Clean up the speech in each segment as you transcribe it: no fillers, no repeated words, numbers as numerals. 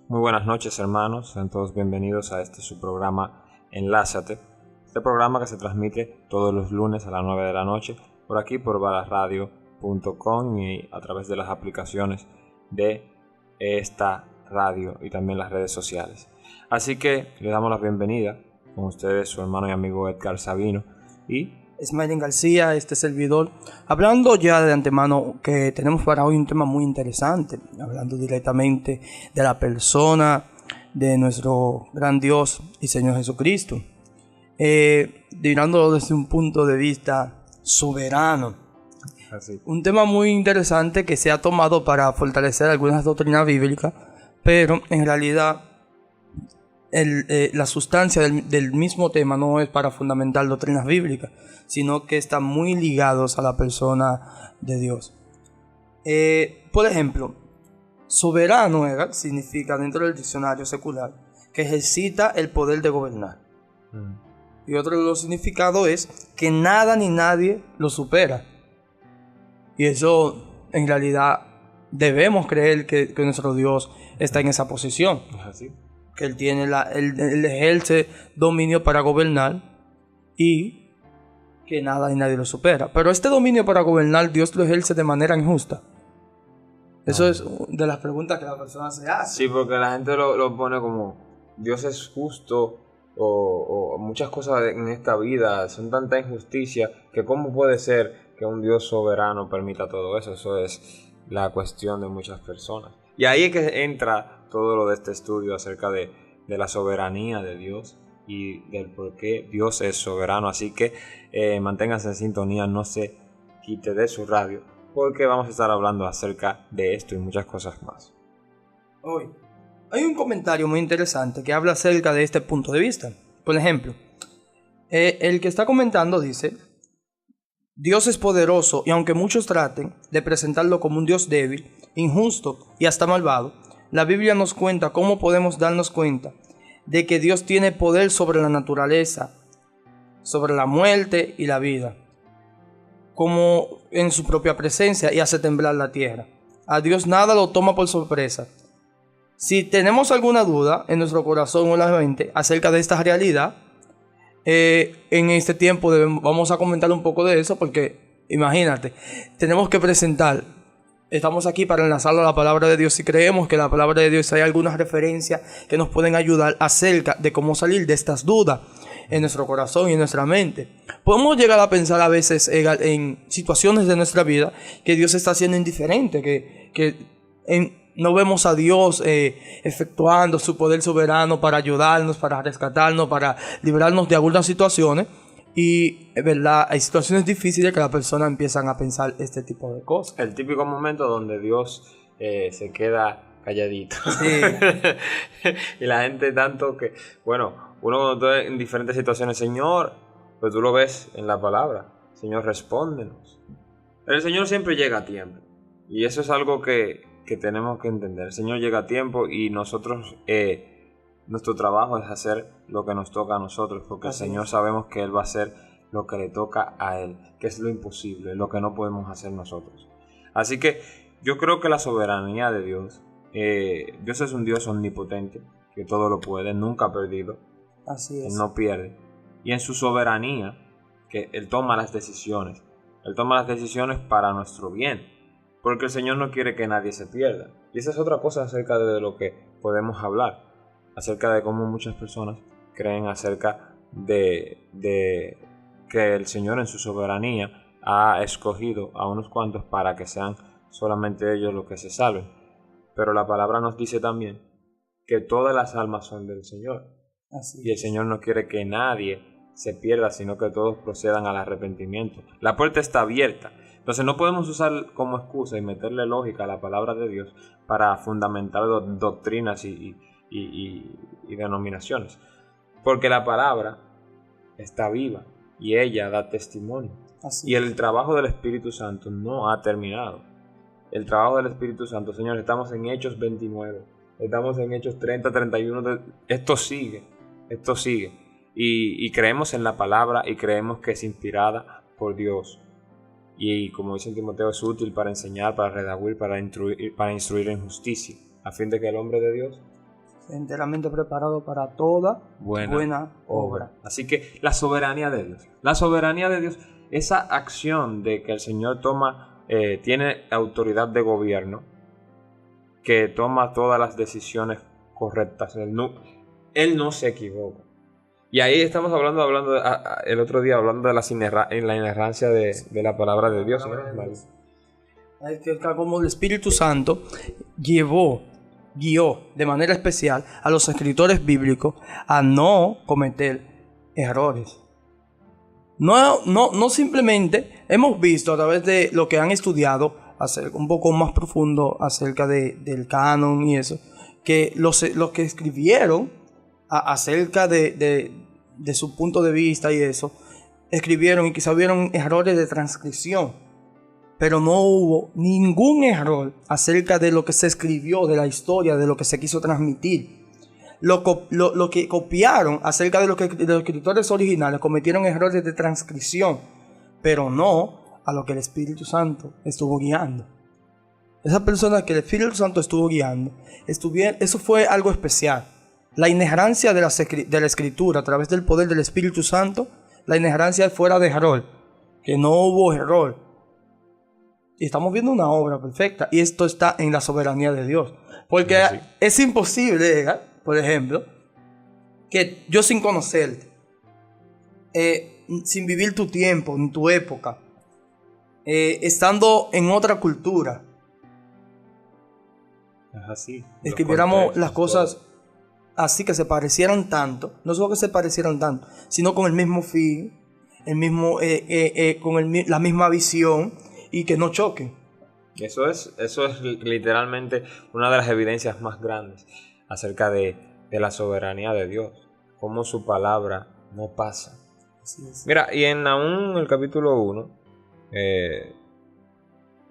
Muy buenas noches, hermanos. Sean todos bienvenidos a su programa Enlázate. Este programa que se transmite todos los lunes a las 9 de la noche por aquí por balasradio.com y a través de las aplicaciones de esta radio y también las redes sociales. Así que le damos la bienvenida con ustedes su hermano y amigo Edgar Sabino y Smiling García, este servidor, hablando ya de antemano que tenemos para hoy un tema muy interesante, hablando directamente de la persona de nuestro gran Dios y Señor Jesucristo, mirándolo desde un punto de vista soberano. así. Un tema muy interesante que se ha tomado para fortalecer algunas doctrinas bíblicas, pero en realidad la sustancia del mismo tema no es para fundamentar doctrinas bíblicas, sino que están muy ligados a la persona de Dios. Por ejemplo, soberano significa dentro del diccionario secular que ejercita el poder de gobernar. Y otro de los significados es que nada ni nadie lo supera. Y eso en realidad debemos creer que nuestro Dios está en esa posición. ¿Es así? Que él tiene él ejerce dominio para gobernar y que nada y nadie lo supera. Pero este dominio para gobernar Dios lo ejerce de manera injusta. Eso es de las preguntas que la persona se hace. Sí, porque la gente lo pone como Dios es justo o muchas cosas en esta vida son tanta injusticia que cómo puede ser que un Dios soberano permita todo eso. Eso es la cuestión de muchas personas. Y ahí es que entra todo lo de este estudio acerca de la soberanía de Dios y del por qué Dios es soberano. Así que manténganse en sintonía, no se quite de su radio, porque vamos a estar hablando acerca de esto y muchas cosas más. Hoy hay un comentario muy interesante que habla acerca de este punto de vista. Por ejemplo, el que está comentando dice: Dios es poderoso y aunque muchos traten de presentarlo como un Dios débil, injusto y hasta malvado, la Biblia nos cuenta cómo podemos darnos cuenta de que Dios tiene poder sobre la naturaleza, sobre la muerte y la vida, como en su propia presencia, y hace temblar la tierra. A Dios nada lo toma por sorpresa. Si tenemos alguna duda en nuestro corazón o en la mente acerca de esta realidad, en este tiempo vamos a comentar un poco de eso, porque imagínate, tenemos que presentar. Estamos aquí para enlazarlo a la palabra de Dios y creemos que en la palabra de Dios hay algunas referencias que nos pueden ayudar acerca de cómo salir de estas dudas en nuestro corazón y en nuestra mente. Podemos llegar a pensar a veces en situaciones de nuestra vida que Dios está siendo indiferente, no vemos a Dios efectuando su poder soberano para ayudarnos, para rescatarnos, para librarnos de algunas situaciones. Y es verdad, hay situaciones difíciles que las personas empiezan a pensar este tipo de cosas. El típico momento donde Dios se queda calladito. Sí. Y la gente tanto que, bueno, uno cuando está en diferentes situaciones, Señor, pues tú lo ves en la palabra, Señor, respóndenos. El Señor siempre llega a tiempo. Y eso es algo que tenemos que entender. El Señor llega a tiempo y nosotros... nuestro trabajo es hacer lo que nos toca a nosotros, porque Así el Señor es. sabemos que Él va a hacer lo que le toca a Él, que es lo imposible, lo que no podemos hacer nosotros. Así que yo creo que la soberanía de Dios, Dios es un Dios omnipotente, que todo lo puede, nunca ha perdido, Así Él es. no pierde. Y en su soberanía, que Él toma las decisiones, Él toma las decisiones para nuestro bien, porque el Señor no quiere que nadie se pierda. Y esa es otra cosa acerca de lo que podemos hablar, acerca de cómo muchas personas creen acerca de que el Señor en su soberanía ha escogido a unos cuantos para que sean solamente ellos los que se salven. Pero la palabra nos dice también que todas las almas son del Señor. Así Y el es. Señor no quiere que nadie se pierda, sino que todos procedan al arrepentimiento. La puerta está abierta. Entonces no podemos usar como excusa y meterle lógica a la palabra de Dios para fundamentar doctrinas y denominaciones, porque la palabra está viva y ella da testimonio. Así Y es. el trabajo del Espíritu Santo no ha terminado. El trabajo del Espíritu Santo, Señor, estamos en Hechos 29, estamos en Hechos 30, 31, esto sigue. Y creemos en la palabra y creemos que es inspirada por Dios. Y como dice en Timoteo, es útil para enseñar, para redarguir, para instruir en justicia, a fin de que el hombre de Dios enteramente preparado para toda buena obra. Así que la soberanía de Dios. La soberanía de Dios, esa acción de que el Señor tiene autoridad de gobierno, que toma todas las decisiones correctas. Él no se equivoca. Y ahí estamos hablando el otro día, hablando de la inerrancia de la palabra de Dios. Es que como el Espíritu Santo guió de manera especial a los escritores bíblicos a no cometer errores. No simplemente hemos visto a través de lo que han estudiado, un poco más profundo acerca del canon y eso, que los que escribieron acerca de su punto de vista y eso, escribieron y quizá hubieron errores de transcripción, pero no hubo ningún error acerca de lo que se escribió, de la historia, de lo que se quiso transmitir. Lo que copiaron acerca de los escritores originales cometieron errores de transcripción, pero no a lo que el Espíritu Santo estuvo guiando. Esa persona que el Espíritu Santo estuvo guiando, eso fue algo especial. La inerrancia de la Escritura a través del poder del Espíritu Santo, la inerrancia fuera de error, que no hubo error. Y estamos viendo una obra perfecta, y esto está en la soberanía de Dios. Porque es imposible, por ejemplo, que yo sin conocerte, sin vivir tu tiempo, en tu época, estando en otra cultura, escribiéramos las cosas así que se parecieran tanto, no solo que se parecieran tanto, sino con el mismo fin, la misma visión, y que no choquen. Eso es literalmente una de las evidencias más grandes acerca de la soberanía de Dios, cómo su palabra no pasa. Así es. Mira, y en Nahum, el capítulo 1,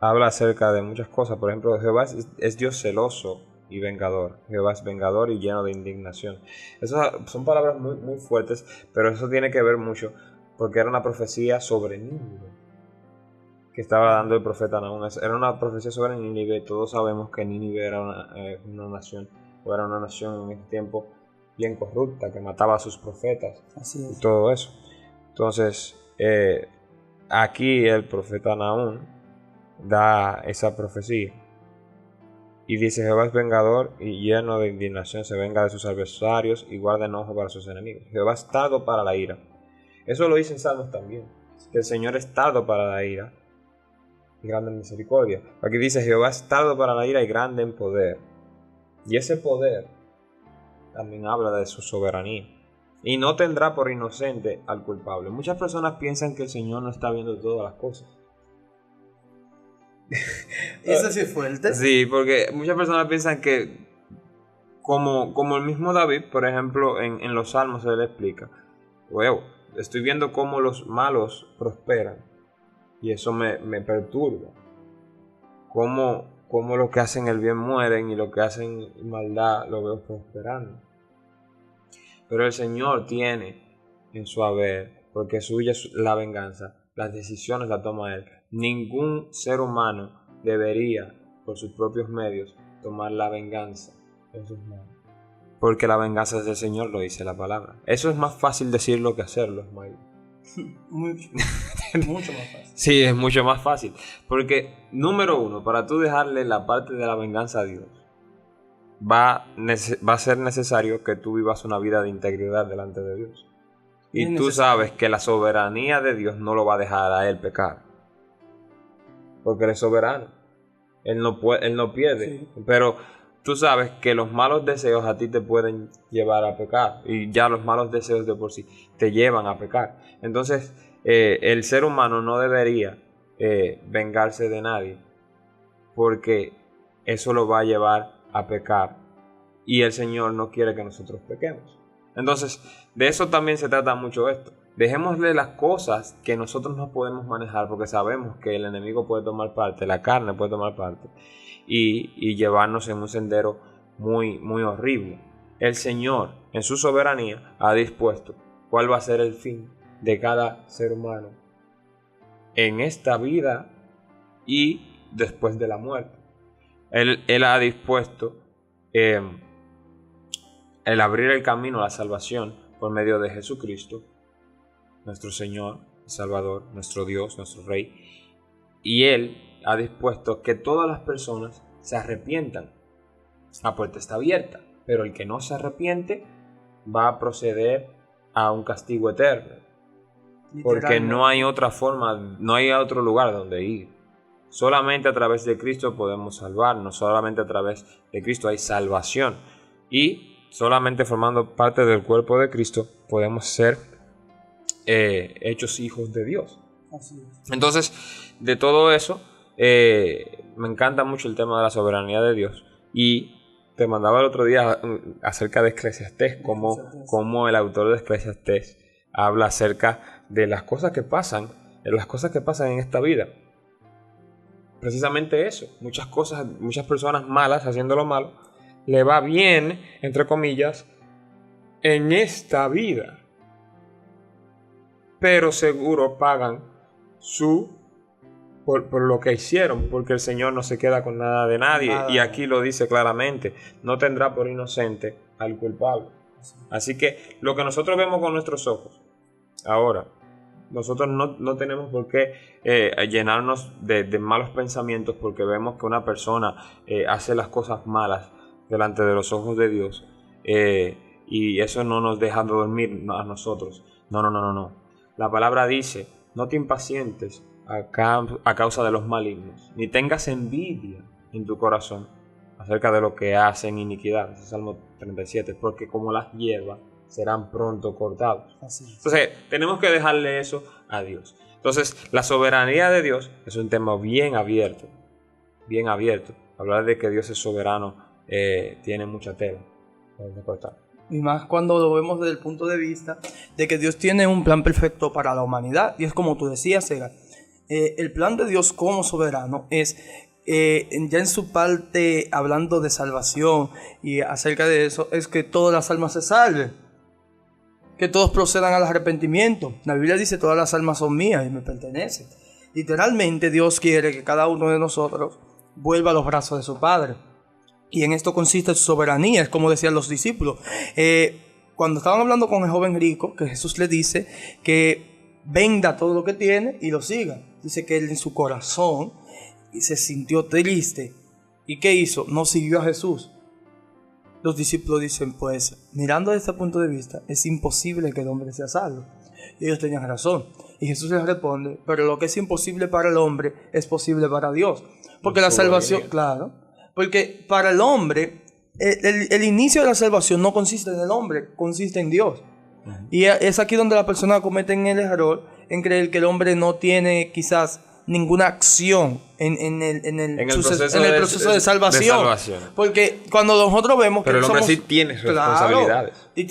habla acerca de muchas cosas. Por ejemplo, Jehová es Dios celoso y vengador. Jehová es vengador y lleno de indignación. Esas son palabras muy, muy fuertes, pero eso tiene que ver mucho porque era una profecía sobre Nínive que estaba dando el profeta Nahum. Era una profecía sobre Nínive. Todos sabemos que Nínive era una nación en ese tiempo bien corrupta, que mataba a sus profetas. Así es. Y todo eso. Entonces, aquí el profeta Nahum da esa profecía y dice: Jehová es vengador y lleno de indignación, se venga de sus adversarios y guarda enojo para sus enemigos. Jehová es tardo para la ira. Eso lo dice en Salmos también, que el Señor es tardo para la ira y grande en misericordia. Aquí dice: Jehová es tardo para la ira y grande en poder. Y ese poder también habla de su soberanía. Y no tendrá por inocente al culpable. Muchas personas piensan que el Señor no está viendo todas las cosas. Eso sí es fuerte. Sí, porque muchas personas piensan que, como el mismo David, por ejemplo, en los Salmos se le explica: estoy viendo cómo los malos prosperan y eso me perturba. Cómo los que hacen el bien mueren y los que hacen maldad lo veo prosperando. Pero el Señor tiene en su haber, porque suya es la venganza, las decisiones las toma Él. Ningún ser humano debería, por sus propios medios, tomar la venganza en sus manos. Porque la venganza es del Señor, lo dice la palabra. Eso es más fácil decirlo que hacerlo, Ismael. Mucho más fácil. Sí, es mucho más fácil. Porque, número uno, para tú dejarle la parte de la venganza a Dios, va a ser necesario que tú vivas una vida de integridad delante de Dios. Y tú sabes que la soberanía de Dios no lo va a dejar a Él pecar. Porque Él es soberano. Él no pierde. Sí. Pero tú sabes que los malos deseos a ti te pueden llevar a pecar. Y ya los malos deseos de por sí te llevan a pecar. Entonces, el ser humano no debería vengarse de nadie. Porque eso lo va a llevar a pecar. Y el Señor no quiere que nosotros pequemos. Entonces, de eso también se trata mucho esto. Dejémosle las cosas que nosotros no podemos manejar, porque sabemos que el enemigo puede tomar parte, la carne puede tomar parte, y llevarnos en un sendero muy, muy horrible. El Señor, en su soberanía, ha dispuesto cuál va a ser el fin de cada ser humano en esta vida y después de la muerte. Él ha dispuesto el abrir el camino a la salvación por medio de Jesucristo, nuestro Señor, Salvador, nuestro Dios, nuestro Rey. Y Él ha dispuesto que todas las personas se arrepientan. La puerta está abierta, pero el que no se va a proceder a un castigo eterno. Porque no hay otra forma, no hay otro lugar donde ir. Solamente a través de Cristo podemos salvarnos, solamente a través de Cristo hay salvación. Y solamente formando parte del cuerpo de Cristo podemos ser hechos hijos de Dios. Así es. Entonces, de todo eso, me encanta mucho el tema de la soberanía de Dios. Y te mandaba el otro día acerca de Eclesiastés, como el autor de Eclesiastés habla acerca de las cosas que pasan, en esta vida. Precisamente eso, muchas personas malas haciendo lo malo, le va bien, entre comillas, en esta vida. Pero seguro pagan por lo que hicieron, porque el Señor no se queda con nada de nadie. Y aquí lo dice claramente, no tendrá por inocente al culpable. Así que lo que nosotros vemos con nuestros ojos, ahora, nosotros no tenemos por qué llenarnos de malos pensamientos porque vemos que una persona hace las cosas malas delante de los ojos de Dios, y eso no nos deja dormir a nosotros. No. La palabra dice, no te impacientes a causa de los malignos, ni tengas envidia en tu corazón acerca de lo que hacen iniquidad. Ese es Salmo 37, porque como las hierbas serán pronto cortados. Entonces tenemos que dejarle eso a Dios. Entonces la soberanía de Dios es un tema bien abierto. Hablar de que Dios es soberano tiene mucha tela de cortar. Y más cuando lo vemos desde el punto de vista de que Dios tiene un plan perfecto para la humanidad. Y es como tú decías, Edgar, el plan de Dios como soberano es, ya en su parte, hablando de salvación y acerca de eso, es que todas las almas se salven, que todos procedan al arrepentimiento. La Biblia dice, todas las almas son mías y me pertenecen. Literalmente Dios quiere que cada uno de nosotros vuelva a los brazos de su Padre. Y en esto consiste su soberanía, es como decían los discípulos. Cuando estaban hablando con el joven rico, que Jesús le dice que venda todo lo que tiene y lo siga. Dice que él en su corazón se sintió triste. ¿Y qué hizo? No siguió a Jesús. Los discípulos dicen, pues, mirando desde este punto de vista, es imposible que el hombre sea salvo. Y ellos tenían razón. Y Jesús les responde, pero lo que es imposible para el hombre es posible para Dios. Porque la salvación, claro, porque para el hombre, el inicio de la salvación no consiste en el hombre, consiste en Dios. Y es aquí donde las personas cometen el error en creer que el hombre no tiene quizás ninguna acción en el proceso de salvación. Porque cuando nosotros vemos que pero el hombre sí tiene responsabilidades. Claro, y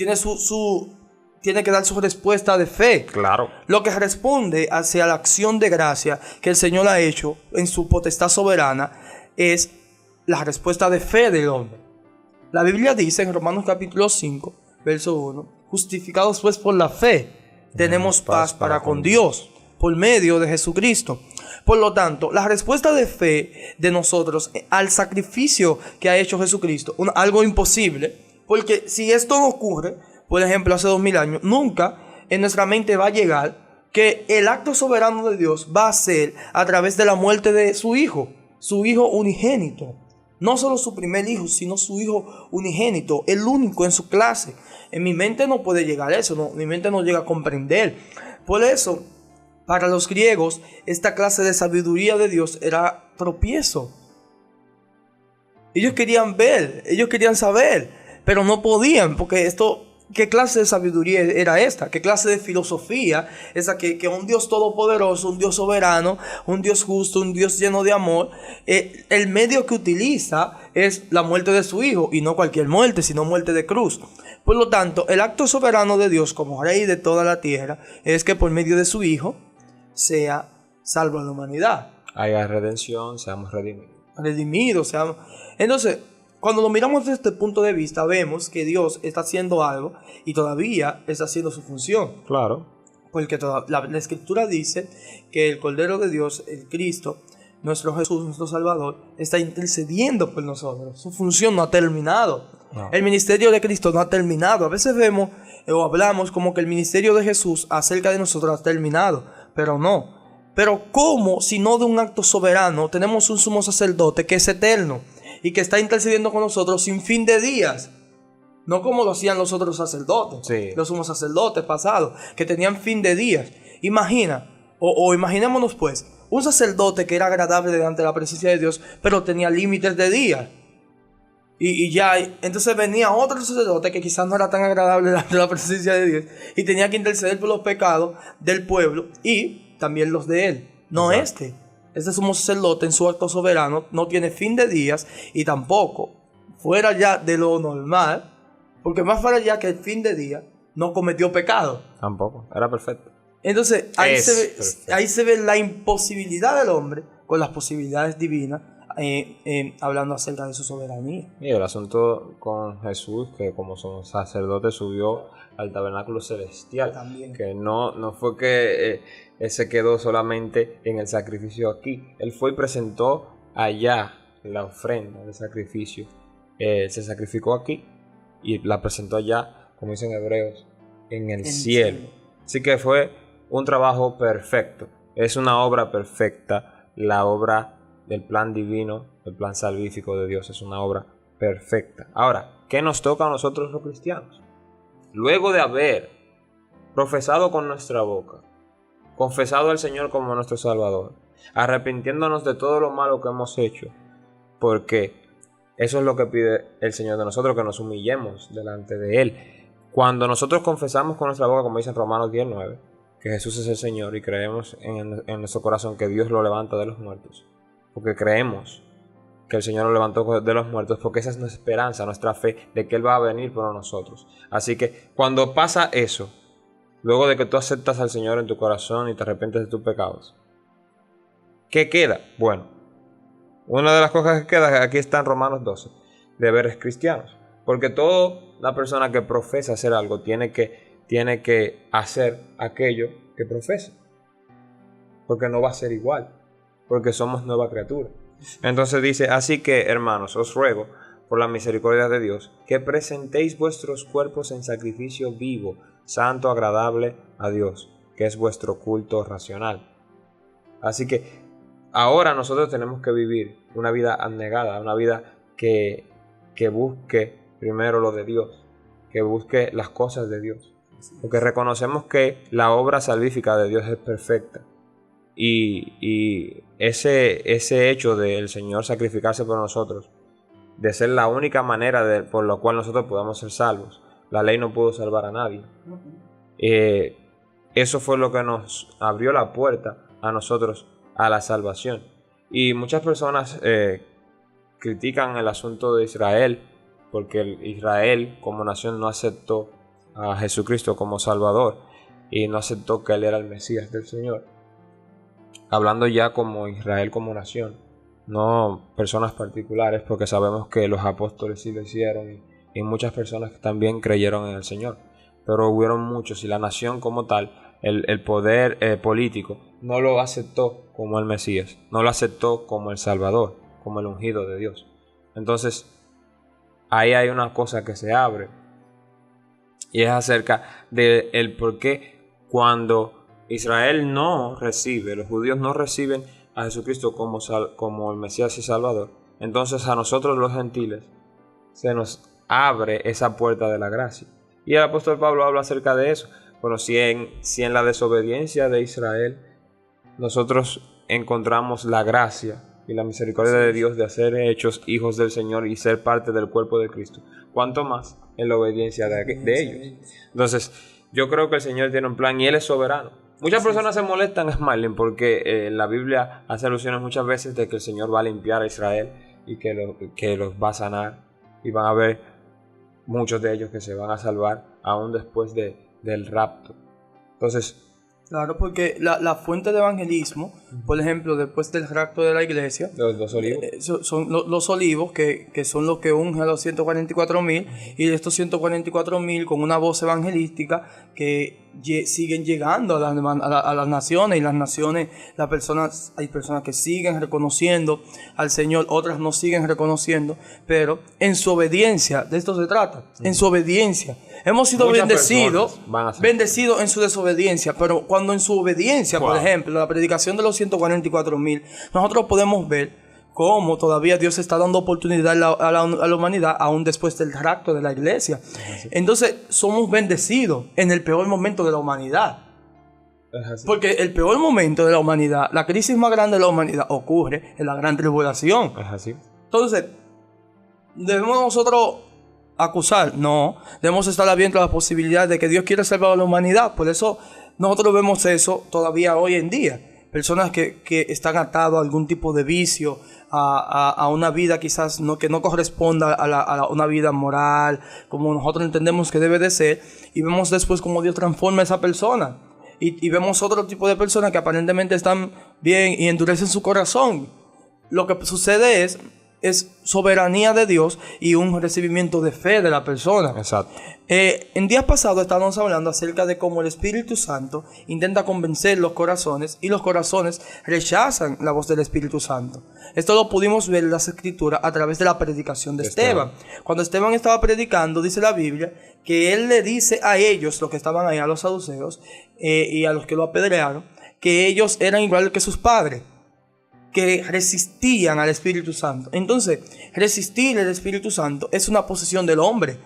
tiene que dar su respuesta de fe. Claro. Lo que responde hacia la acción de gracia que el Señor ha hecho en su potestad soberana es la respuesta de fe del hombre. La Biblia dice en Romanos capítulo 5, verso 1, justificados pues por la fe, tenemos paz para con Dios, por medio de Jesucristo. Por lo tanto, la respuesta de fe de nosotros al sacrificio que ha hecho Jesucristo, algo imposible, porque si esto no ocurre, por ejemplo, hace 2000 años, nunca en nuestra mente va a llegar que el acto soberano de Dios va a ser a través de la muerte de su Hijo unigénito. No solo su primer hijo, sino su hijo unigénito, el único en su clase. En mi mente no puede llegar eso, mi mente no llega a comprender. Por eso, para los griegos, esta clase de sabiduría de Dios era tropiezo. Ellos querían ver, ellos querían saber, pero no podían, porque ¿qué clase de sabiduría era esta? ¿Qué clase de filosofía? Esa que un Dios todopoderoso, un Dios soberano, un Dios justo, un Dios lleno de amor, el medio que utiliza es la muerte de su Hijo, y no cualquier muerte, sino muerte de cruz. Por lo tanto, el acto soberano de Dios como Rey de toda la tierra es que por medio de su Hijo sea salva la humanidad. Haya redención, seamos redimidos. Entonces, cuando lo miramos desde este punto de vista, vemos que Dios está haciendo algo y todavía está haciendo su función. Claro. Porque la Escritura dice que el Cordero de Dios, el Cristo, nuestro Jesús, nuestro Salvador, está intercediendo por nosotros. Su función no ha terminado. No. El ministerio de Cristo no ha terminado. A veces vemos o hablamos como que el ministerio de Jesús acerca de nosotros ha terminado, pero no. Pero ¿cómo, si no de un acto soberano, tenemos un sumo sacerdote que es eterno y que está intercediendo con nosotros sin fin de días? No como lo hacían los otros sacerdotes, Sí. los sumos sacerdotes pasados, que tenían fin de días. Imagina, o imaginémonos pues, un sacerdote que era agradable delante de la presencia de Dios, pero tenía límites de días. Y ya, entonces venía otro sacerdote que quizás no era tan agradable delante de la presencia de Dios y tenía que interceder por los pecados del pueblo y también los de él. No Exacto. Este sumo sacerdote en su acto soberano no tiene fin de días y tampoco fuera ya de lo normal, porque más fuera ya que el fin de día no cometió pecado. Tampoco, era perfecto. Entonces ahí Perfecto. ahí se ve la imposibilidad del hombre con las posibilidades divinas, hablando acerca de su soberanía. Y el asunto con Jesús, que como sumo sacerdote subió al tabernáculo celestial, También. que no fue que él se quedó solamente en el sacrificio aquí, él fue y presentó allá la ofrenda de sacrificio, se sacrificó aquí y la presentó allá, como dicen hebreos, en el cielo. Así que fue un trabajo perfecto, es una obra perfecta, la obra del plan divino, el plan salvífico de Dios, es una obra perfecta. Ahora, ¿qué nos toca a nosotros los cristianos? Luego de haber profesado con nuestra boca, confesado al Señor como nuestro Salvador, arrepintiéndonos de todo lo malo que hemos hecho, porque eso es lo que pide el Señor de nosotros, que nos humillemos delante de Él. Cuando nosotros confesamos con nuestra boca, como dice en Romanos 10:9, que Jesús es el Señor y creemos en nuestro corazón que Dios lo levanta de los muertos, porque creemos que el Señor lo levantó de los muertos, porque esa es nuestra esperanza, nuestra fe de que Él va a venir por nosotros. Así que cuando pasa eso, luego de que tú aceptas al Señor en tu corazón y te arrepientes de tus pecados, ¿qué queda? Bueno, una de las cosas que queda aquí está en Romanos 12, deberes cristianos, porque toda la persona que profesa hacer algo tiene que hacer aquello que profesa, porque no va a ser igual, porque somos nueva criatura. Entonces dice, así que hermanos, os ruego por la misericordia de Dios que presentéis vuestros cuerpos en sacrificio vivo, santo, agradable a Dios, que es vuestro culto racional. Así que ahora nosotros tenemos que vivir una vida abnegada, una vida que busque primero lo de Dios, que busque las cosas de Dios, porque reconocemos que la obra salvífica de Dios es perfecta. Y ese hecho del Señor sacrificarse por nosotros, de ser la única manera por la cual nosotros podamos ser salvos, la ley no pudo salvar a nadie. Eso fue lo que nos abrió la puerta a nosotros a la salvación. Y muchas personas critican el asunto de Israel, porque Israel como nación no aceptó a Jesucristo como Salvador y no aceptó que Él era el Mesías del Señor. Hablando ya como Israel como nación, no personas particulares, porque sabemos que los apóstoles sí lo hicieron y muchas personas también creyeron en el Señor, pero hubieron muchos y la nación como tal, el poder político, no lo aceptó como el Mesías, no lo aceptó como el Salvador, como el ungido de Dios. Entonces ahí hay una cosa que se abre y es acerca del por qué cuando Israel no recibe, los judíos no reciben a Jesucristo como el Mesías y Salvador, entonces a nosotros los gentiles se nos abre esa puerta de la gracia. Y el apóstol Pablo habla acerca de eso. Bueno, si en la desobediencia de Israel nosotros encontramos la gracia y la misericordia de Dios de ser hechos hijos del Señor y ser parte del cuerpo de Cristo, ¿cuánto más en la obediencia de ellos? Entonces, yo creo que el Señor tiene un plan y Él es soberano. Muchas personas se molestan, Smiling, porque la Biblia hace alusiones muchas veces de que el Señor va a limpiar a Israel y que los va a sanar y van a haber muchos de ellos que se van a salvar aún después del rapto. Entonces, claro, porque la fuente de evangelismo Por ejemplo, después del rapto de la iglesia, Los olivos. son los olivos que son los que ungen a los 144.000, y de estos 144.000 con una voz evangelística que siguen llegando a las naciones, y las naciones, hay personas que siguen reconociendo al Señor, otras no siguen reconociendo, pero en su obediencia, de esto se trata, en su obediencia. Hemos sido bendecidos en su desobediencia, pero cuando en su obediencia, por ejemplo, la predicación de los 144.000, nosotros podemos ver cómo todavía Dios está dando oportunidad a la humanidad, aún después del rapto de la iglesia. Entonces, somos bendecidos en el peor momento de la humanidad. Porque el peor momento de la humanidad, la crisis más grande de la humanidad, ocurre en la gran tribulación. Es así. Entonces, ¿debemos nosotros acusar? No, debemos estar abiertos a la posibilidad de que Dios quiere salvar a la humanidad. Por eso nosotros vemos eso todavía hoy en día. Personas que están atados a algún tipo de vicio, a una vida quizás que no corresponda a una vida moral, como nosotros entendemos que debe de ser, y vemos después cómo Dios transforma a esa persona. Y vemos otro tipo de personas que aparentemente están bien y endurecen su corazón. Lo que sucede es soberanía de Dios y un recibimiento de fe de la persona. Exacto. En días pasados estábamos hablando acerca de cómo el Espíritu Santo intenta convencer los corazones, y los corazones rechazan la voz del Espíritu Santo. Esto lo pudimos ver en las Escrituras a través de la predicación de Esteban. Cuando Esteban estaba predicando, dice la Biblia que él le dice a ellos, los que estaban ahí, a los saduceos y a los que lo apedrearon, que ellos eran igual que sus padres, que resistían al Espíritu Santo. Entonces, resistir al Espíritu Santo es una posición del hombre.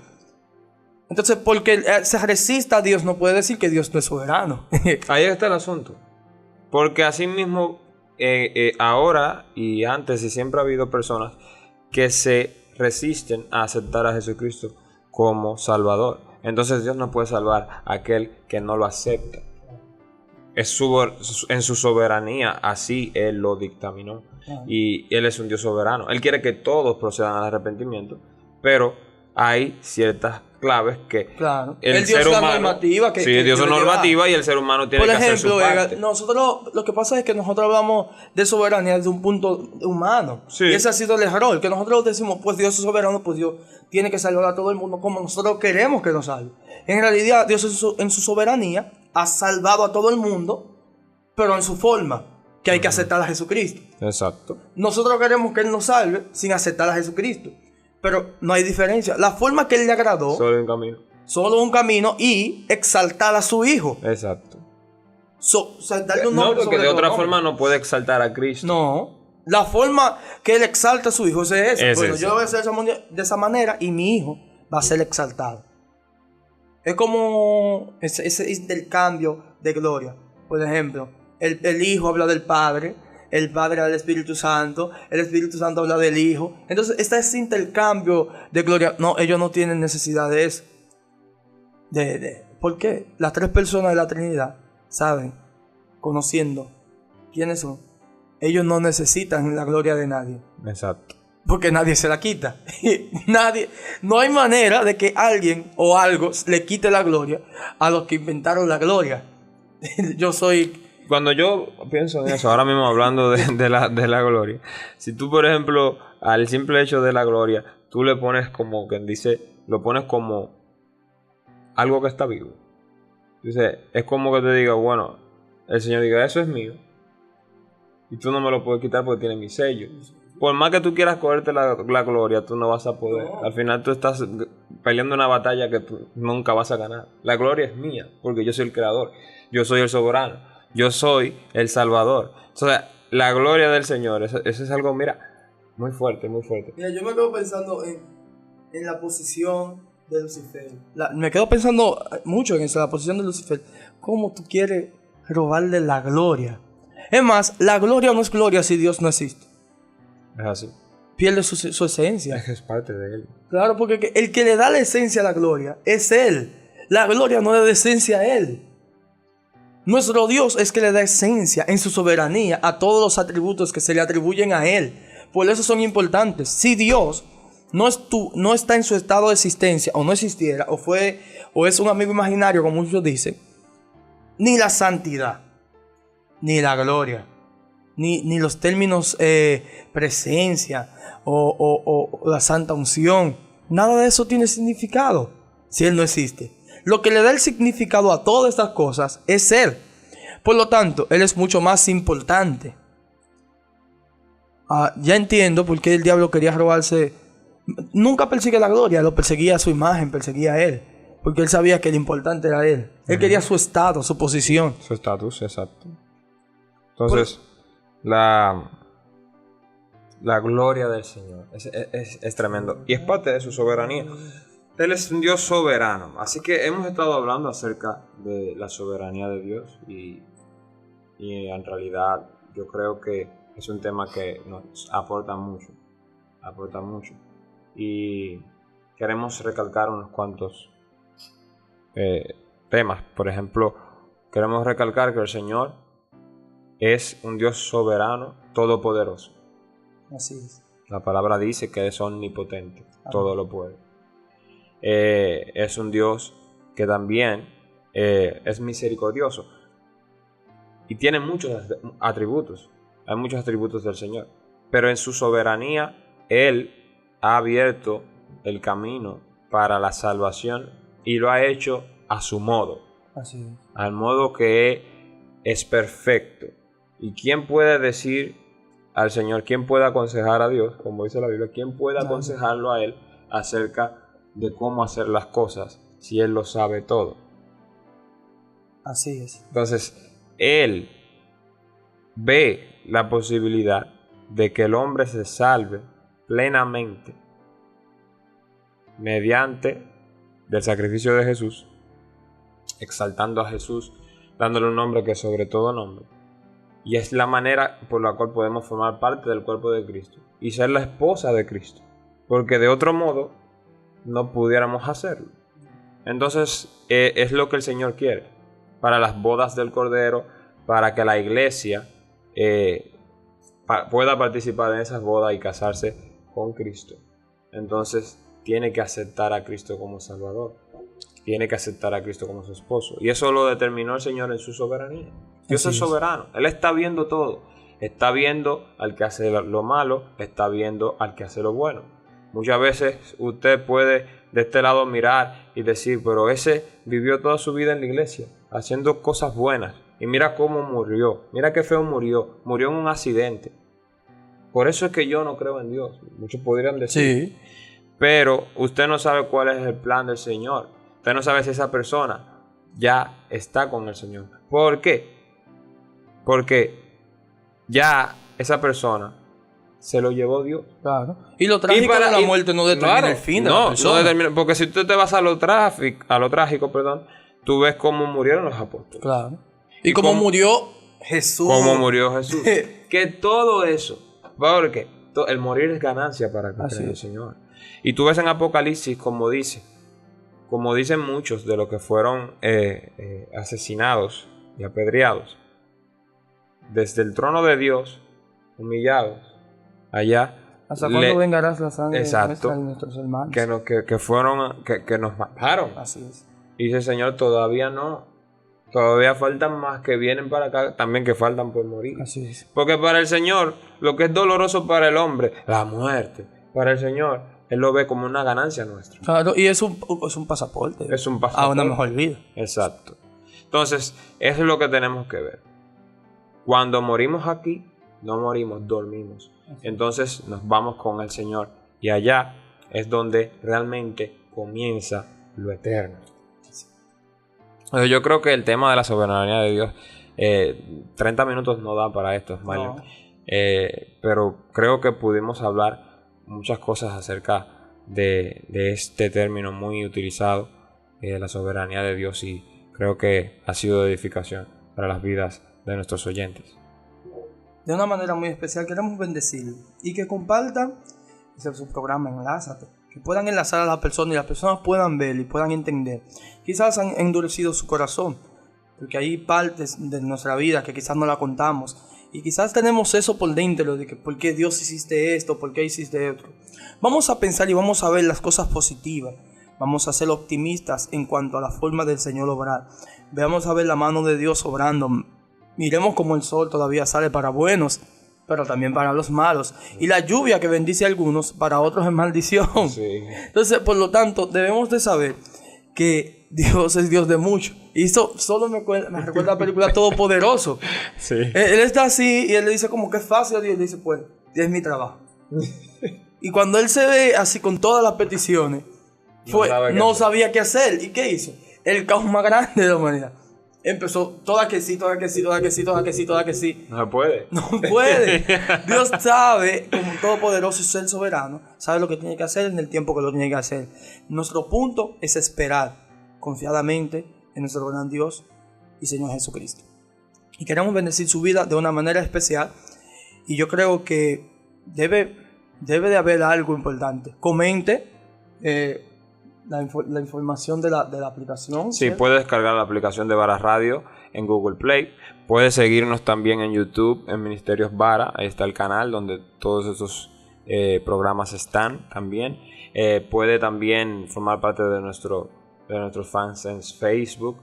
Entonces, porque se resista a Dios, no puede decir que Dios no es soberano. Ahí está el asunto. Porque así mismo, ahora y antes, y siempre ha habido personas que se resisten a aceptar a Jesucristo como Salvador. Entonces Dios no puede salvar a aquel que no lo acepta. En su soberanía, así Él lo dictaminó. Y Él es un Dios soberano. Él quiere que todos procedan al arrepentimiento, pero hay ciertas claves que el Dios es la normativa que Dios es normativa y el ser humano tiene que hacer su parte. Nosotros, lo que pasa es que nosotros hablamos de soberanía desde un punto humano. Y ese ha sido el error, que nosotros decimos, pues Dios es soberano, pues Dios tiene que salvar a todo el mundo como nosotros queremos que nos salve. En realidad, Dios en su soberanía ha salvado a todo el mundo, pero en su forma, que hay que aceptar a Jesucristo. Exacto. Nosotros queremos que Él nos salve sin aceptar a Jesucristo, pero no hay diferencia. La forma que Él le agradó, solo un camino y exaltar a su Hijo. Exacto. Darle un nombre, no, porque de otra forma no puede exaltar a Cristo. No, la forma que Él exalta a su Hijo es esa. Bueno, yo lo voy a hacer de esa manera y mi Hijo va a ser exaltado. Es como ese intercambio de gloria. Por ejemplo, el Hijo habla del Padre, el Padre habla del Espíritu Santo, el Espíritu Santo habla del Hijo. Entonces, está ese intercambio de gloria. No, ellos no tienen necesidad de eso. ¿Por qué? Las tres personas de la Trinidad saben, conociendo quiénes son. Ellos no necesitan la gloria de nadie. Exacto. Porque nadie se la quita. No hay manera de que alguien o algo le quite la gloria a los que inventaron la gloria. Cuando yo pienso en eso, ahora mismo hablando de la gloria, si tú, por ejemplo, al simple hecho de la gloria, tú le pones como quien dice, lo pones como algo que está vivo. Entonces, es como que te diga, bueno, el Señor diga, eso es mío, y tú no me lo puedes quitar porque tiene mi sello. Por más que tú quieras cogerte la gloria, tú no vas a poder. No. Al final tú estás peleando una batalla que tú nunca vas a ganar. La gloria es mía, porque yo soy el creador. Yo soy el soberano. Yo soy el salvador. O sea, la gloria del Señor, eso es algo, mira, muy fuerte, muy fuerte. Mira, yo me quedo pensando en la posición de Lucifer. Me quedo pensando mucho en eso, la posición de Lucifer. ¿Cómo tú quieres robarle la gloria? Es más, la gloria no es gloria si Dios no existe. Es así. Pierde su esencia. Es parte de Él. Claro, porque el que le da la esencia a la gloria es Él. La gloria no le da esencia a Él. Nuestro Dios es que le da esencia en su soberanía a todos los atributos que se le atribuyen a Él. Por eso son importantes. Si Dios no está en su estado de existencia, o no existiera, o es un amigo imaginario, como muchos dicen, ni la santidad, ni la gloria, ni los términos presencia o la santa unción. Nada de eso tiene significado si Él no existe. Lo que le da el significado a todas estas cosas es Él. Por lo tanto, Él es mucho más importante. Ya entiendo por qué el diablo quería robarse. Nunca persigue la gloria, lo perseguía a su imagen, perseguía a Él. Porque Él sabía que lo importante era Él. Él quería su estado, su posición. Su estatus, exacto. Entonces, la gloria del Señor es tremendo. Y es parte de su soberanía. Él es un Dios soberano. Así que hemos estado hablando acerca de la soberanía de Dios. Y en realidad yo creo que es un tema que nos aporta mucho. Y queremos recalcar unos cuantos temas. Por ejemplo, queremos recalcar que el Señor es un Dios soberano, todopoderoso. Así es. La palabra dice que es omnipotente, todo lo puede. Es un Dios que también es misericordioso y tiene muchos atributos. Hay muchos atributos del Señor, pero en su soberanía Él ha abierto el camino para la salvación y lo ha hecho a su modo. Así es. Al modo que es perfecto. ¿Y quién puede decir al Señor, quién puede aconsejar a Dios, como dice la Biblia, quién puede aconsejarlo a Él acerca de cómo hacer las cosas si Él lo sabe todo? Así es. Entonces, Él ve la posibilidad de que el hombre se salve plenamente mediante del sacrificio de Jesús, exaltando a Jesús, dándole un nombre que es sobre todo nombre. Y es la manera por la cual podemos formar parte del cuerpo de Cristo y ser la esposa de Cristo, porque de otro modo no pudiéramos hacerlo. Entonces es lo que el Señor quiere para las bodas del Cordero, para que la iglesia pueda participar en esas bodas y casarse con Cristo. Entonces tiene que aceptar a Cristo como Salvador, tiene que aceptar a Cristo como su esposo, y eso lo determinó el Señor en su soberanía. Dios es soberano, Él está viendo todo, está viendo al que hace lo malo, está viendo al que hace lo bueno. Muchas veces usted puede de este lado mirar y decir, pero ese vivió toda su vida en la iglesia, haciendo cosas buenas, y mira cómo murió, mira qué feo murió en un accidente. Por eso es que yo no creo en Dios, muchos podrían decir. Sí. Pero usted no sabe cuál es el plan del Señor, usted no sabe si esa persona ya está con el Señor. ¿Por qué? Porque ya esa persona se lo llevó Dios. Claro. Y lo trágico de la muerte no determina el fin de la persona. No determina, porque si tú te vas a lo trágico, tú ves cómo murieron los apóstoles. Claro. Y cómo murió Jesús. Cómo murió Jesús. Que todo eso, porque el morir es ganancia para que cree el Señor. Y tú ves en Apocalipsis como dicen muchos de los que fueron asesinados y apedreados, desde el trono de Dios, humillados, allá. ¿Hasta cuándo vengarás la sangre exacto, nuestra y nuestros hermanos? Que nos mataron. Así es. Y dice el Señor, todavía no. Todavía faltan más que vienen para acá, también que faltan por morir. Así es. Porque para el Señor, lo que es doloroso para el hombre, la muerte, para el Señor, Él lo ve como una ganancia nuestra. Claro, y es un pasaporte. Es un pasaporte. A una mejor vida. Exacto. Entonces, eso es lo que tenemos que ver. Cuando morimos aquí, no morimos, dormimos. Entonces nos vamos con el Señor. Y allá es donde realmente comienza lo eterno. Yo creo que el tema de la soberanía de Dios, 30 minutos no da para esto, Mario. No. Pero creo que pudimos hablar muchas cosas acerca de este término muy utilizado, la soberanía de Dios, y creo que ha sido de edificación para las vidas de nuestros oyentes. De una manera muy especial queremos bendecirlo y que compartan su programa Enlázate, que puedan enlazar a las personas y las personas puedan ver y puedan entender. Quizás han endurecido su corazón porque hay partes de nuestra vida que quizás no la contamos y quizás tenemos eso por dentro de que por qué Dios hiciste esto, por qué hiciste otro. Vamos a pensar y vamos a ver las cosas positivas. Vamos a ser optimistas en cuanto a la forma del Señor obrar. Vamos a ver la mano de Dios obrando Miremos cómo el sol todavía sale para buenos, pero también para los malos. Y la lluvia que bendice a algunos, para otros es maldición. Sí. Entonces, por lo tanto, debemos de saber que Dios es Dios de mucho. Y eso solo me recuerda la película Todopoderoso. Sí. Él está así y él le dice como que es fácil a Dios. Él dice, pues, es mi trabajo. Y cuando él se ve así con todas las peticiones, no sabía qué hacer. ¿Y qué hizo? El caos más grande de la humanidad. Empezó toda que sí, toda que sí, toda que sí, toda que sí, toda que sí. No se puede. No puede. Dios sabe, como todopoderoso y ser soberano, sabe lo que tiene que hacer en el tiempo que lo tiene que hacer. Nuestro punto es esperar confiadamente en nuestro gran Dios y Señor Jesucristo. Y queremos bendecir su vida de una manera especial. Y yo creo que debe de haber algo importante. Comente la información de la aplicación. Sí, ¿cierto? puedes descargar la aplicación de Varas Radio en Google Play. Puedes seguirnos también en YouTube, en Ministerios Vara. Ahí está el canal donde todos esos programas están también. Puede también formar parte de nuestros fans en Facebook.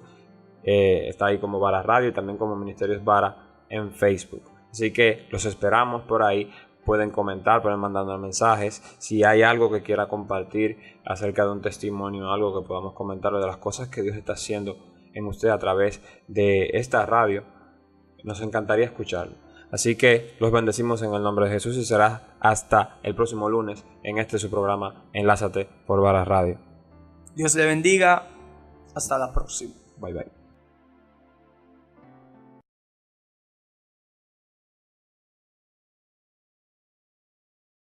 Está ahí como Varas Radio y también como Ministerios Vara en Facebook. Así que los esperamos por ahí. Pueden comentar, pueden mandarnos mensajes. Si hay algo que quiera compartir acerca de un testimonio, algo que podamos comentar de las cosas que Dios está haciendo en usted a través de esta radio, nos encantaría escucharlo. Así que los bendecimos en el nombre de Jesús y será hasta el próximo lunes en su programa Enlázate por Varas Radio. Dios le bendiga. Hasta la próxima. Bye bye.